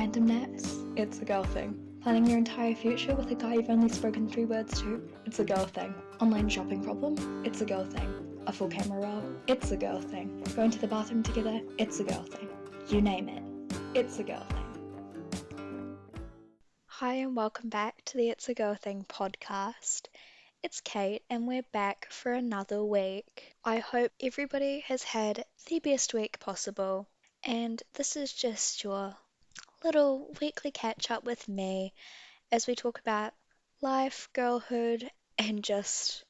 Randomness? It's a girl thing. Planning your entire future with a guy you've only spoken 3 words to? It's a girl thing. Online shopping problem? It's a girl thing. A full camera roll? It's a girl thing. Going to the bathroom together? It's a girl thing. You name it. It's a girl thing. Hi, and welcome back to the It's a Girl Thing podcast. It's Kate, and we're back for another week. I hope everybody has had the best week possible, and this is just your little weekly catch up with me as we talk about life, girlhood, and just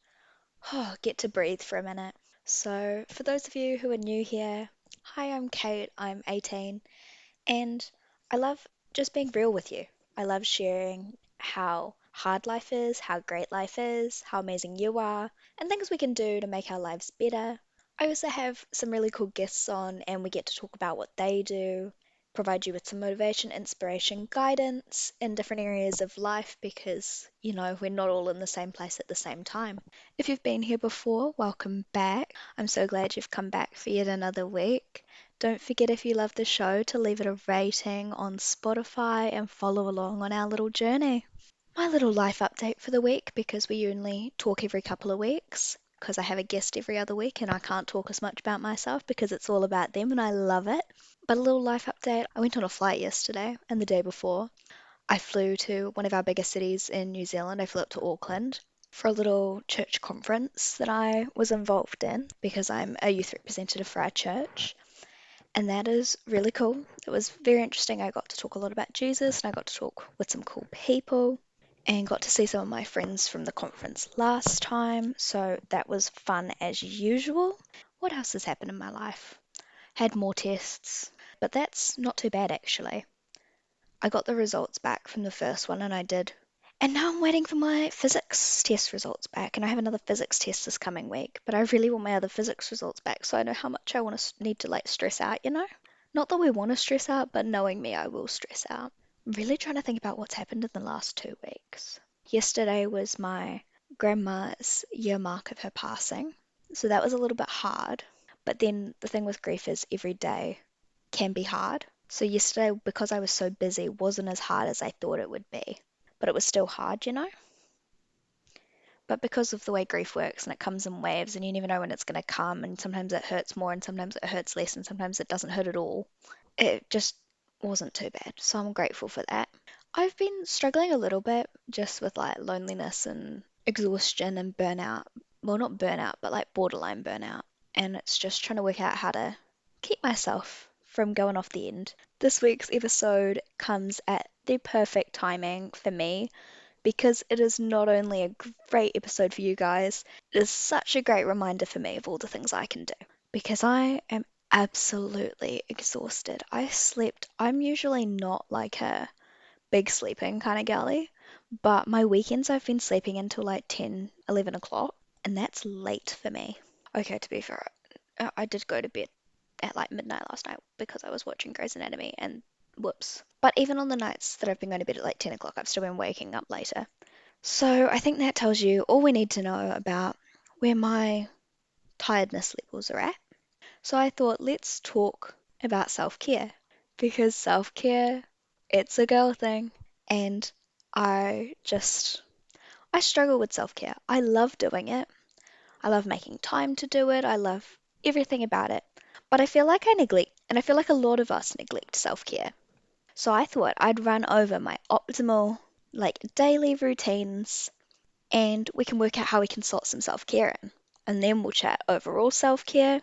get to breathe for a minute. So, for those of you who are new here, hi, I'm Kate, I'm 18, and I love just being real with you. I love sharing how hard life is, how great life is, how amazing you are, and things we can do to make our lives better. I also have some really cool guests on, and we get to talk about what they do, provide you with some motivation, inspiration, guidance in different areas of life because, we're not all in the same place at the same time. If you've been here before, welcome back. I'm so glad you've come back for yet another week. Don't forget, if you love the show, to leave it a rating on Spotify and follow along on our little journey. My little life update for the week, because we only talk every couple of weeks, because I have a guest every other week and I can't talk as much about myself because it's all about them and I love it. But a little life update, I went on a flight yesterday and the day before. I flew to one of our biggest cities in New Zealand. I flew up to Auckland for a little church conference that I was involved in because I'm a youth representative for our church. And that is really cool. It was very interesting. I got to talk a lot about Jesus and I got to talk with some cool people and got to see some of my friends from the conference last time. So that was fun as usual. What else has happened in my life? Had more tests, but that's not too bad actually. I got the results back from the first one and I did. And now I'm waiting for my physics test results back, and I have another physics test this coming week, but I really want my other physics results back so I know how much I want to need to stress out. Not that we want to stress out, but knowing me, I will stress out. I'm really trying to think about what's happened in the last 2 weeks. Yesterday was my grandma's year mark of her passing, so that was a little bit hard. But then the thing with grief is every day can be hard. So yesterday, because I was so busy, wasn't as hard as I thought it would be. But it was still hard. But because of the way grief works and it comes in waves and you never know when it's going to come, and sometimes it hurts more and sometimes it hurts less and sometimes it doesn't hurt at all, it just wasn't too bad. So I'm grateful for that. I've been struggling a little bit just with loneliness and exhaustion and burnout. Well, not burnout, but borderline burnout. And it's just trying to work out how to keep myself from going off the end. This week's episode comes at the perfect timing for me because it is not only a great episode for you guys, it is such a great reminder for me of all the things I can do. Because I am absolutely exhausted. I'm usually not like a big sleeping kind of girly, but my weekends I've been sleeping until 10, 11 o'clock, and that's late for me. Okay, to be fair, I did go to bed at midnight last night because I was watching Grey's Anatomy, and whoops. But even on the nights that I've been going to bed at 10 o'clock, I've still been waking up later. So I think that tells you all we need to know about where my tiredness levels are at. So I thought, let's talk about self-care, because self-care, it's a girl thing. And I just, I struggle with self-care. I love doing it. I love making time to do it. I love everything about it. But I feel like I neglect, and I feel like a lot of us neglect self-care. So I thought I'd run over my optimal, daily routines, and we can work out how we can sort some self-care in. And then we'll chat overall self-care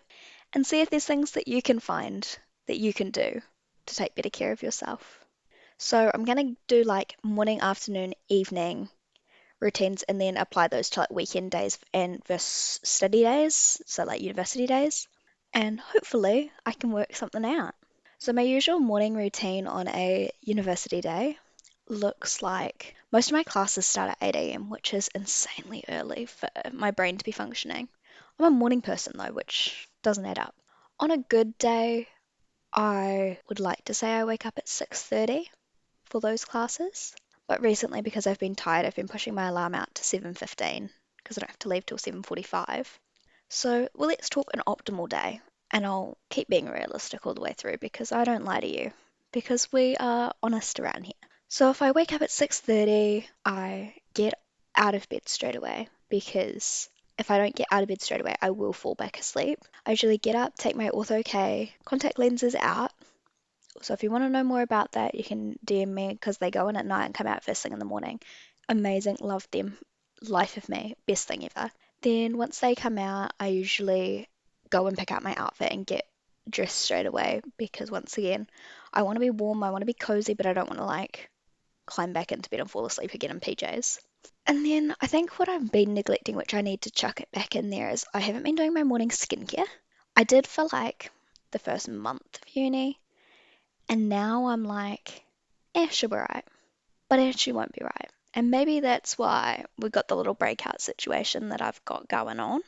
and see if there's things that you can find that you can do to take better care of yourself. So I'm going to do morning, afternoon, evening routines and then apply those to weekend days and versus study days, so university days. And hopefully I can work something out. So my usual morning routine on a university day looks like most of my classes start at 8 a.m., which is insanely early for my brain to be functioning. I'm a morning person though, which doesn't add up. On a good day, I would like to say I wake up at 6:30 for those classes. But recently, because I've been tired, I've been pushing my alarm out to 7:15 because I don't have to leave till 7:45. So, well, let's talk an optimal day, and I'll keep being realistic all the way through because I don't lie to you. because we are honest around here. So if I wake up at 6:30, I get out of bed straight away because if I don't get out of bed straight away, I will fall back asleep. I usually get up, take my Ortho-K contact lenses out. So if you want to know more about that, you can DM me because they go in at night and come out first thing in the morning. Amazing, love them. Life of me, best thing ever. Then once they come out, I usually go and pick out my outfit and get dressed straight away because once again, I want to be warm, I want to be cozy, but I don't want to like climb back into bed and fall asleep again in PJs. And then I think what I've been neglecting, which I need to chuck it back in there, is I haven't been doing my morning skincare. I did for like the first month of uni, and now I'm like, she'll be right. But it actually won't be right. And maybe that's why we got the little breakout situation that I've got going on.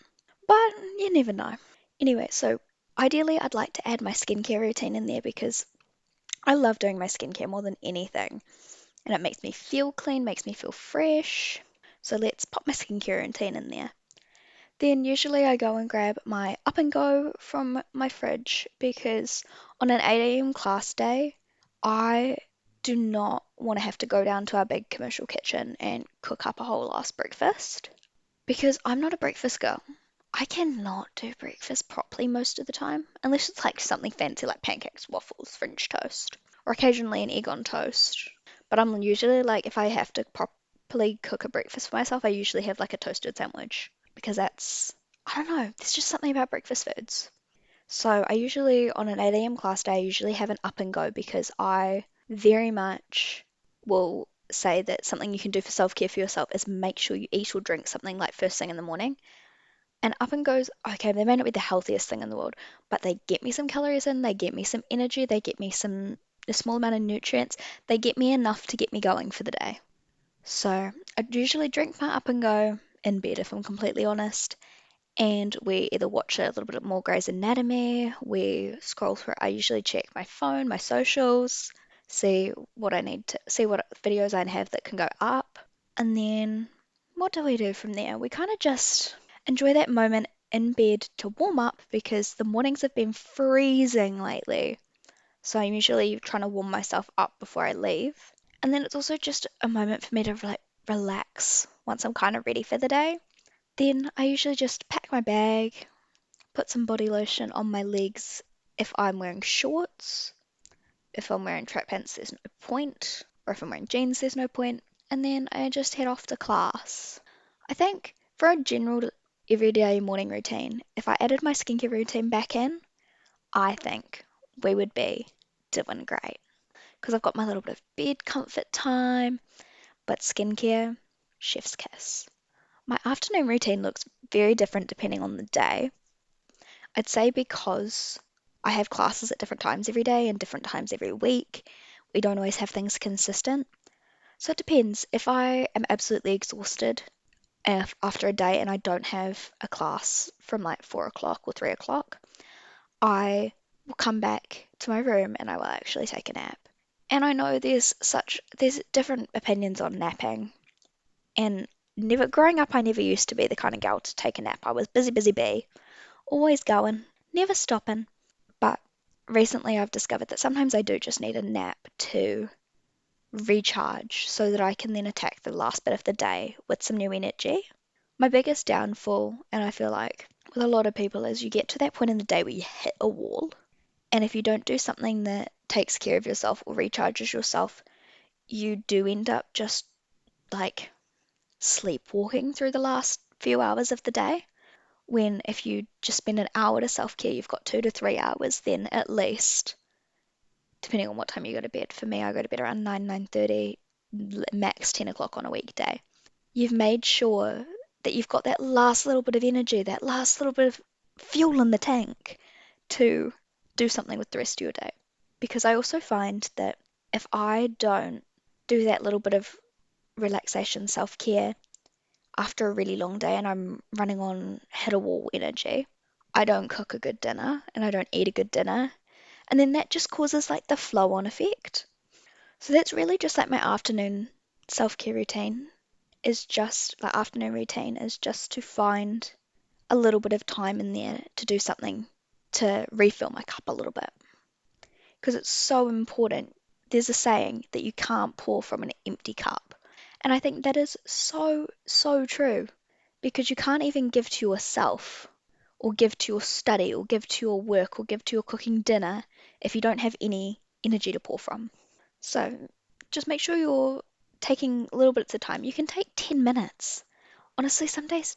But you never know. Anyway, so ideally I'd like to add my skincare routine in there because I love doing my skincare more than anything. And it makes me feel clean, makes me feel fresh. So let's pop my skincare routine in there. Then usually I go and grab my Up and Go from my fridge because on an 8 a.m. class day, I do not want to have to go down to our big commercial kitchen and cook up a whole ass breakfast because I'm not a breakfast girl. I cannot do breakfast properly most of the time, unless it's like something fancy like pancakes, waffles, French toast, or occasionally an egg on toast. But I'm usually like, if I have to properly cook a breakfast for myself, I usually have like a toasted sandwich because that's, I don't know, there's just something about breakfast foods. So I usually, on an 8 a.m. class day, I usually have an Up and Go because I very much will say that something you can do for self-care for yourself is make sure you eat or drink something like first thing in the morning. And Up and Goes, okay, they may not be the healthiest thing in the world, but they get me some calories in, they get me some energy, they get me a small amount of nutrients, they get me enough to get me going for the day. So I usually drink my Up and Go in bed if I'm completely honest. And we either watch a little bit more Grey's Anatomy, we scroll through, I usually check my phone, my socials, see what I need to see what videos I have that can go up. And then what do we do from there? We kind of just enjoy that moment in bed to warm up because the mornings have been freezing lately. So I'm usually trying to warm myself up before I leave. And then it's also just a moment for me to like relax once I'm kind of ready for the day. Then I usually just pack my bag, put some body lotion on my legs if I'm wearing shorts. If I'm wearing track pants, there's no point. Or if I'm wearing jeans, there's no point. And then I just head off to class. I think for a general everyday morning routine, if I added my skincare routine back in, I think we would be doing great. Because I've got my little bit of bed comfort time, but skincare, chef's kiss. My afternoon routine looks very different depending on the day. I'd say because I have classes at different times every day and different times every week, we don't always have things consistent. So it depends. If I am absolutely exhausted after a day and I don't have a class from like 4 o'clock or 3 o'clock, I will come back to my room and I will actually take a nap. And I know there's different opinions on napping. And never growing up I never used to be the kind of girl to take a nap. I was busy, busy bee, always going, never stopping. But recently I've discovered that sometimes I do just need a nap to recharge so that I can then attack the last bit of the day with some new energy. My biggest downfall, and I feel like with a lot of people, is you get to that point in the day where you hit a wall. And if you don't do something that takes care of yourself or recharges yourself, you do end up just like sleepwalking through the last few hours of the day. When if you just spend an hour to self care, you've got 2 to 3 hours then at least, depending on what time you go to bed. For me, I go to bed around 9:30, max 10 o'clock on a weekday. You've made sure that you've got that last little bit of energy, that last little bit of fuel in the tank to do something with the rest of your day. Because I also find that if I don't do that little bit of relaxation, self care after a really long day and I'm running on hit a wall energy, I don't cook a good dinner and I don't eat a good dinner. And then that just causes like the flow on effect. So that's really just like my afternoon self care routine is just like afternoon routine is just to find a little bit of time in there to do something to refill my cup a little bit. Because it's so important. there's a saying that you can't pour from an empty cup. And I think that is so, so true because you can't even give to yourself or give to your study or give to your work or give to your cooking dinner if you don't have any energy to pour from. So just make sure you're taking little bits of time. You can take 10 minutes. Honestly, some days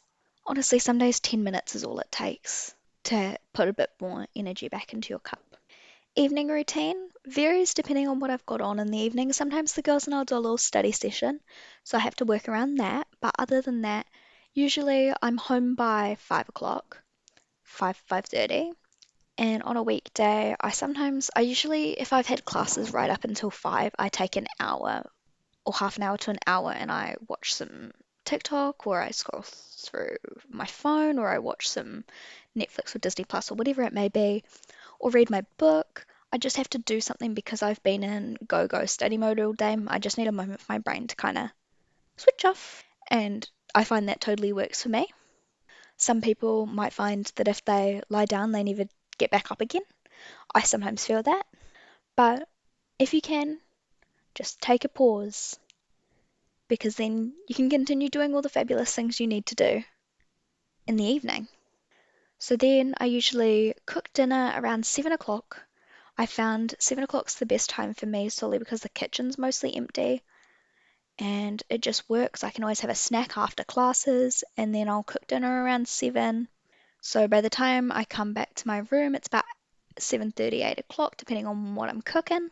10 minutes is all it takes to put a bit more energy back into your cup. Evening routine varies depending on what I've got on in the evening. Sometimes the girls and I'll do a little study session, so I have to work around that. But other than that, usually I'm home by 5 o'clock, 5:30. And on a weekday, I usually, if I've had classes right up until 5, I take an hour or half an hour to an hour and I watch some TikTok or I scroll through my phone or I watch some Netflix or Disney Plus or whatever it may be, or read my book. I just have to do something because I've been in go study mode all day. I just need a moment for my brain to kind of switch off. And I find that totally works for me. Some people might find that if they lie down, they never get back up again. I sometimes feel that. But if you can, just take a pause because then you can continue doing all the fabulous things you need to do in the evening. So then I usually cook dinner around 7 o'clock. I found 7 o'clock's the best time for me solely because the kitchen's mostly empty and it just works. I can always have a snack after classes and then I'll cook dinner around 7. So by the time I come back to my room, it's about 7:30, 8 o'clock, depending on what I'm cooking.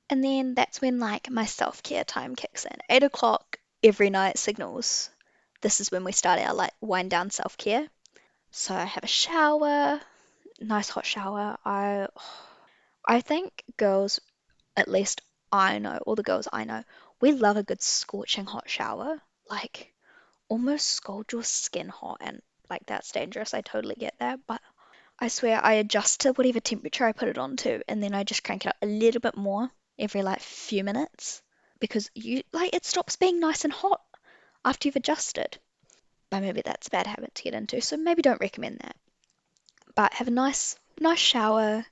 And then that's when like my self-care time kicks in. 8 o'clock every night signals. This is when we start our like wind down self-care. So I have a shower, nice hot shower. I think girls, at least I know, all the girls I know, we love a good scorching hot shower. Like almost scald your skin hot and like that's dangerous. I totally get that, but I swear I adjust to whatever temperature I put it on to and then I just crank it up a little bit more every like few minutes because you like it stops being nice and hot after you've adjusted. But maybe that's a bad habit to get into, so maybe don't recommend that. But have a nice shower.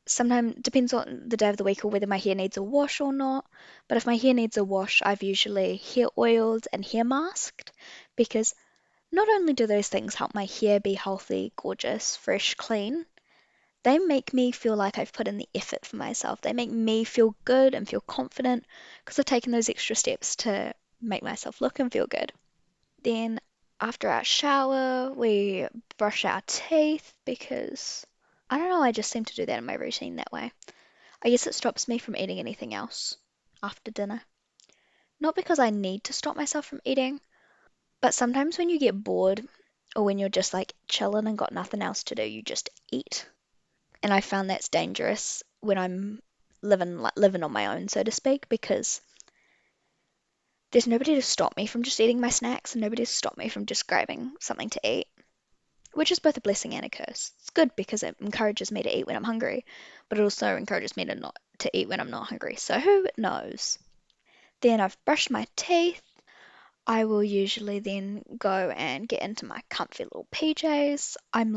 Sometimes depends on the day of the week or whether my hair needs a wash or not. But if my hair needs a wash, I've usually hair oiled and hair masked because not only do those things help my hair be healthy, gorgeous, fresh, clean, they make me feel like I've put in the effort for myself. They make me feel good and feel confident because I've taken those extra steps to make myself look and feel good. Then after our shower, we brush our teeth because I don't know, I just seem to do that in my routine that way. I guess it stops me from eating anything else after dinner. Not because I need to stop myself from eating, but sometimes when you get bored or when you're just like chilling and got nothing else to do, you just eat. And I found that's dangerous when I'm living on my own, so to speak, because there's nobody to stop me from just eating my snacks and nobody to stop me from just grabbing something to eat, which is both a blessing and a curse. It's good because it encourages me to eat when I'm hungry, but it also encourages me to eat when I'm not hungry. So who knows? Then I've brushed my teeth. I will usually then go and get into my comfy little PJs. I've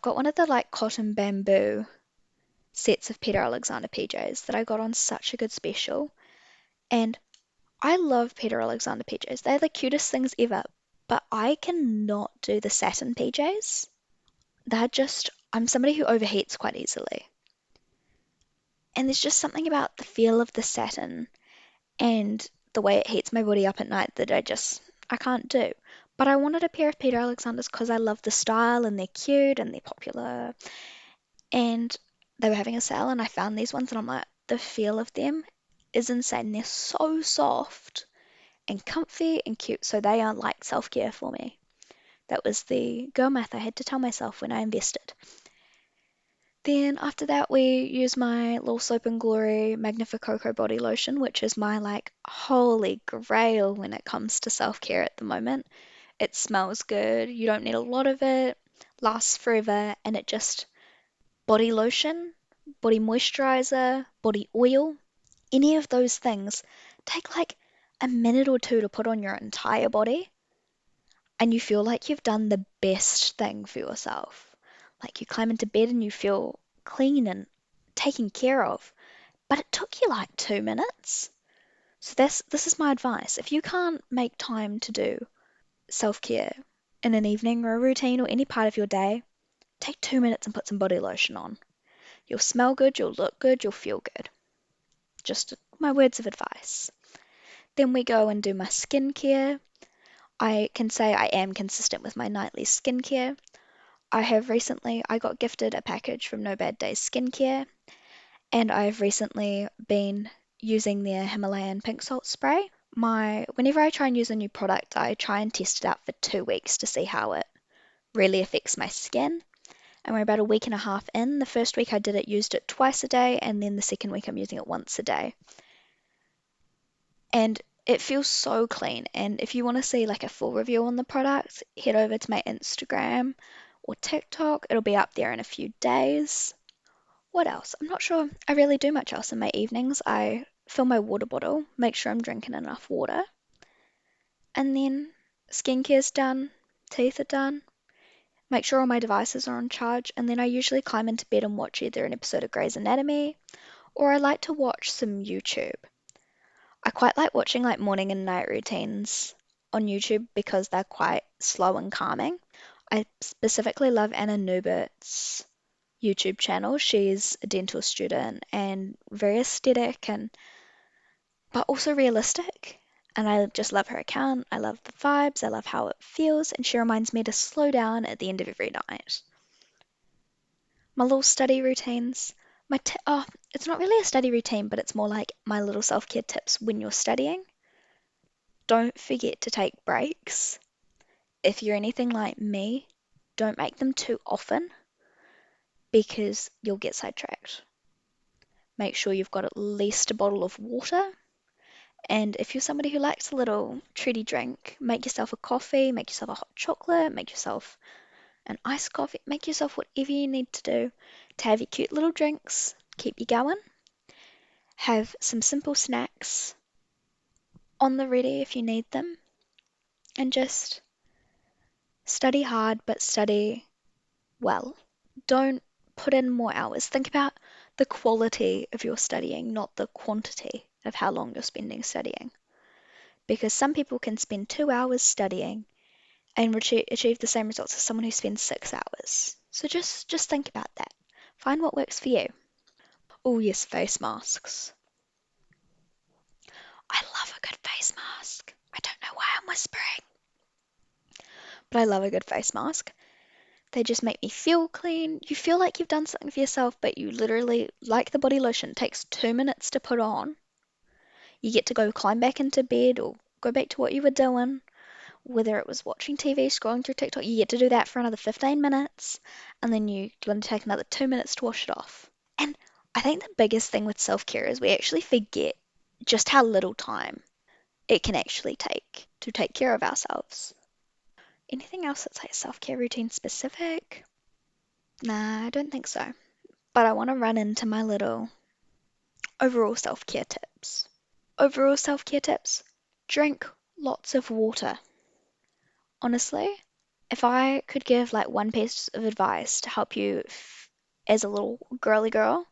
got one of the like cotton bamboo sets of Peter Alexander PJs that I got on such a good special. And I love Peter Alexander PJs. They're the cutest things ever. But I cannot do the satin PJs. I'm somebody who overheats quite easily. And there's just something about the feel of the satin and the way it heats my body up at night that I can't do. But I wanted a pair of Peter Alexanders because I love the style and they're cute and they're popular. And they were having a sale and I found these ones and I'm like, the feel of them is insane. They're so soft and comfy and cute. So they are like self-care for me. That was the girl math I had to tell myself when I invested. Then after that, we use my little Soap and Glory Magnificoco body lotion, which is my like holy grail when it comes to self-care at the moment. It smells good. You don't need a lot of it. Lasts forever, and it just body lotion, body moisturizer, body oil, any of those things take like a minute or two to put on your entire body, and you feel like you've done the best thing for yourself. Like you climb into bed and you feel clean and taken care of. but it took you like 2 minutes. So this is my advice. If you can't make time to do self-care in an evening or a routine or any part of your day, take 2 minutes and put some body lotion on. You'll smell good, you'll look good, you'll feel good. Just my words of advice. Then we go and do my skincare. I can say I am consistent with my nightly skincare. I got gifted a package from No Bad Days Skincare, and I've recently been using their Himalayan pink salt spray. Whenever I try and use a new product, I try and test it out for 2 weeks to see how it really affects my skin. And we're about a week and a half in. The first week I did it, used it twice a day, and then the second week I'm using it once a day. And it feels so clean. And if you want to see like a full review on the product, head over to my Instagram or TikTok. It'll be up there in a few days. What else? I'm not sure I really do much else in my evenings. I fill my water bottle, make sure I'm drinking enough water, and then skincare's done, teeth are done, make sure all my devices are on charge, and then I usually climb into bed and watch either an episode of Grey's Anatomy or I like to watch some YouTube. I quite like watching like morning and night routines on YouTube because they're quite slow and calming. I specifically love Anna Newbert's YouTube channel. She's a dental student and very aesthetic and but also realistic. And I just love her account. I love the vibes. I love how it feels, and she reminds me to slow down at the end of every night. My little study routines. It's not really a study routine, but it's more like my little self-care tips when you're studying. Don't forget to take breaks. If you're anything like me, don't make them too often because you'll get sidetracked. Make sure you've got at least a bottle of water. And if you're somebody who likes a little treaty drink, make yourself a coffee, make yourself a hot chocolate, make yourself an iced coffee, make yourself whatever you need to do to have your cute little drinks, keep you going. Have some simple snacks on the ready if you need them, and just study hard but study well. Don't put in more hours. Think about the quality of your studying, not the quantity of how long you're spending studying. Because some people can spend 2 hours studying and achieve the same results as someone who spends 6 hours. So just think about that. Find what works for you. Oh yes, face masks. I love a good face mask. I don't know why I'm whispering, but I love a good face mask. They just make me feel clean. You feel like you've done something for yourself, but you literally, like the body lotion, it takes 2 minutes to put on. You get to go climb back into bed or go back to what you were doing, whether it was watching TV, scrolling through TikTok. You get to do that for another 15 minutes, and then you going to take another 2 minutes to wash it off. And I think the biggest thing with self-care is we actually forget just how little time it can actually take to take care of ourselves. Anything else that's like self-care routine specific? Nah, I don't think so. But I want to run into my little overall self-care tips. Overall self-care tips: drink lots of water. Honestly, if I could give like one piece of advice to help you as a little girly girl,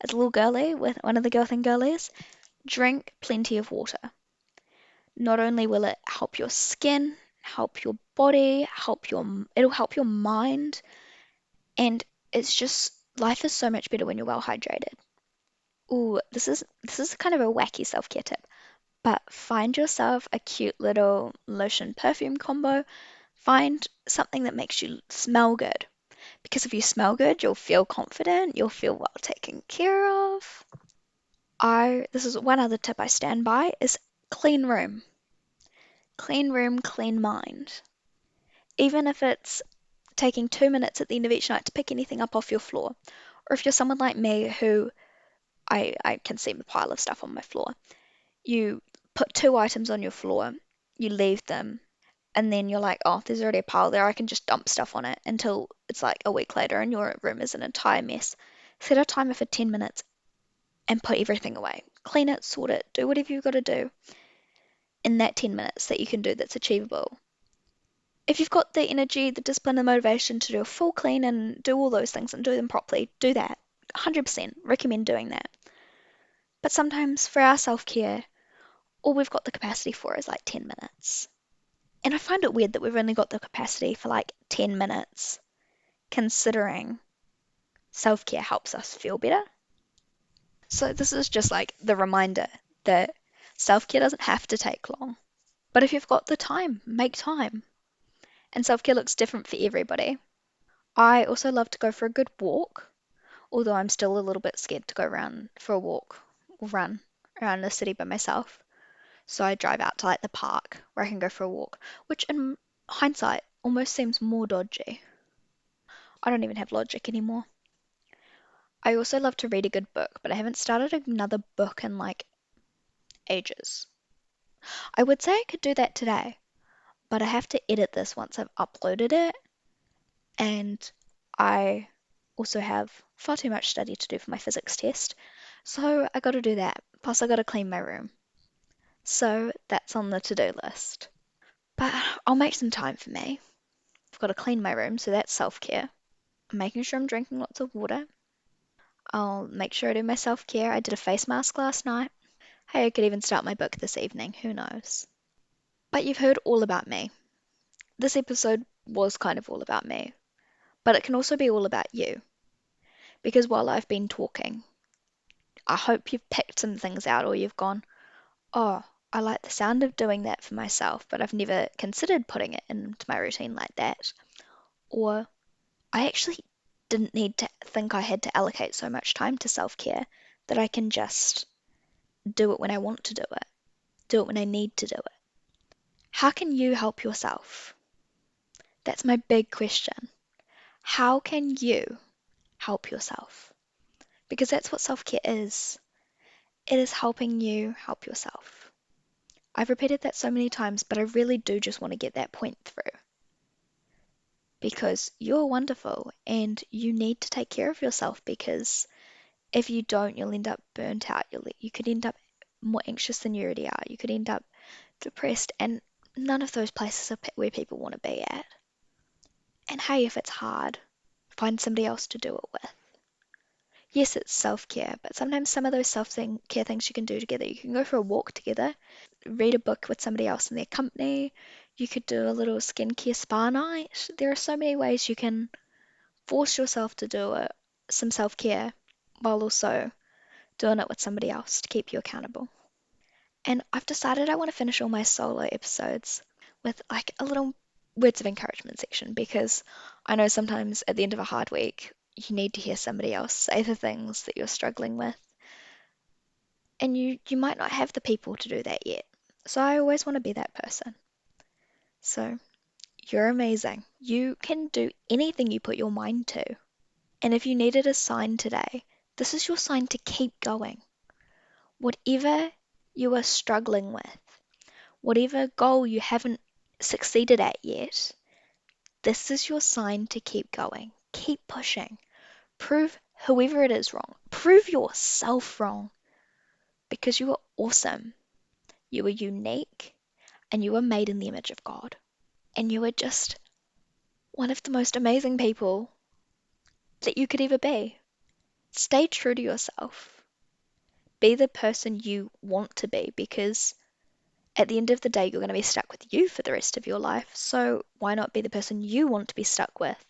as a little girly with one of the girl thing girlies, drink plenty of water. Not only will it help your skin, help your body, it'll help your mind, and it's just life is so much better when you're well hydrated. Ooh, this is kind of a wacky self-care tip, but find yourself a cute little lotion perfume combo. Find something that makes you smell good. Because if you smell good, you'll feel confident, you'll feel well taken care of. This is one other tip I stand by is clean room. Clean room, clean mind. Even if it's taking 2 minutes at the end of each night to pick anything up off your floor, or if you're someone like me who I can see a pile of stuff on my floor, you put two items on your floor, you leave them, and then you're like, oh, there's already a pile there, I can just dump stuff on it until it's like a week later and your room is an entire mess. Set a timer for 10 minutes and put everything away. Clean it, sort it, do whatever you've got to do in that 10 minutes that you can do that's achievable. If you've got the energy, the discipline, and motivation to do a full clean and do all those things and do them properly, do that. 100% recommend doing that. But sometimes for our self-care, all we've got the capacity for is like 10 minutes. And I find it weird that we've only got the capacity for like 10 minutes, considering self-care helps us feel better. So this is just like the reminder that self-care doesn't have to take long. But if you've got the time, make time. And self-care looks different for everybody. I also love to go for a good walk, although I'm still a little bit scared to go around for a walk or run around the city by myself. So I drive out to like the park where I can go for a walk, which in hindsight almost seems more dodgy. I don't even have logic anymore. I also love to read a good book, but I haven't started another book in like ages. I would say I could do that today, but I have to edit this once I've uploaded it, and I also have far too much study to do for my physics test, so I gotta do that. Plus, I gotta clean my room. So that's on the to-do list. But I'll make some time for me. I've got to clean my room, so that's self-care. I'm making sure I'm drinking lots of water. I'll make sure I do my self-care. I did a face mask last night. Hey, I could even start my book this evening, who knows? But you've heard all about me. This episode was kind of all about me, but it can also be all about you. Because while I've been talking, I hope you've picked some things out, or you've gone, oh, I like the sound of doing that for myself, but I've never considered putting it into my routine like that. Or I actually didn't need to think I had to allocate so much time to self-care that I can just do it when I want to do it when I need to do it. How can you help yourself? That's my big question. How can you help yourself? Because that's what self-care is. It is helping you help yourself. I've repeated that so many times, but I really do just want to get that point through. Because you're wonderful and you need to take care of yourself, because if you don't, you'll end up burnt out. You could end up more anxious than you already are. You could end up depressed, and none of those places are where people want to be at. And hey, if it's hard, find somebody else to do it with. Yes, it's self-care, but sometimes some of those self-care things you can do together. You can go for a walk together, read a book with somebody else in their company. You could do a little skincare spa night. There are so many ways you can force yourself to do it, some self-care, while also doing it with somebody else to keep you accountable. And I've decided I want to finish all my solo episodes with like a little words of encouragement section, because I know sometimes at the end of a hard week, you need to hear somebody else say the things that you're struggling with. And you might not have the people to do that yet. So I always want to be that person. So you're amazing. You can do anything you put your mind to. And if you needed a sign today, this is your sign to keep going. Whatever you are struggling with, whatever goal you haven't succeeded at yet, this is your sign to keep going. Keep pushing. Prove whoever it is wrong. Prove yourself wrong. Because you are awesome. You are unique. And you are made in the image of God. And you are just one of the most amazing people that you could ever be. Stay true to yourself. Be the person you want to be, because at the end of the day, you're going to be stuck with you for the rest of your life. So why not be the person you want to be stuck with,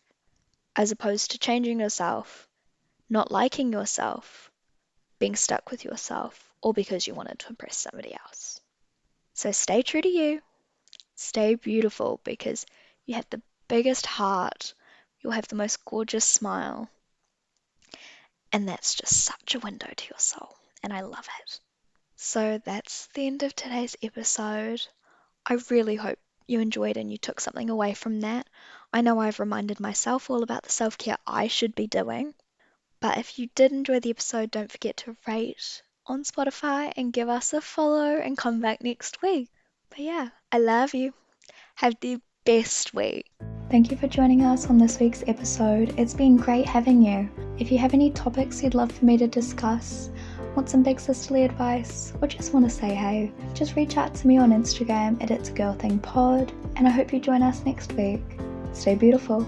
as opposed to changing yourself, not liking yourself, being stuck with yourself, or because you wanted to impress somebody else. So stay true to you. Stay beautiful, because you have the biggest heart. You'll have the most gorgeous smile. And that's just such a window to your soul. And I love it. So that's the end of today's episode. I really hope you enjoyed and you took something away from that. I know I've reminded myself all about the self-care I should be doing. But if you did enjoy the episode, don't forget to rate on Spotify and give us a follow and come back next week. But yeah, I love you. Have the best week. Thank you for joining us on this week's episode. It's been great having you. If you have any topics you'd love for me to discuss, want some big sisterly advice, or just want to say hey, just reach out to me on Instagram at It's a Girl Thing Pod, and I hope you join us next week. Stay beautiful.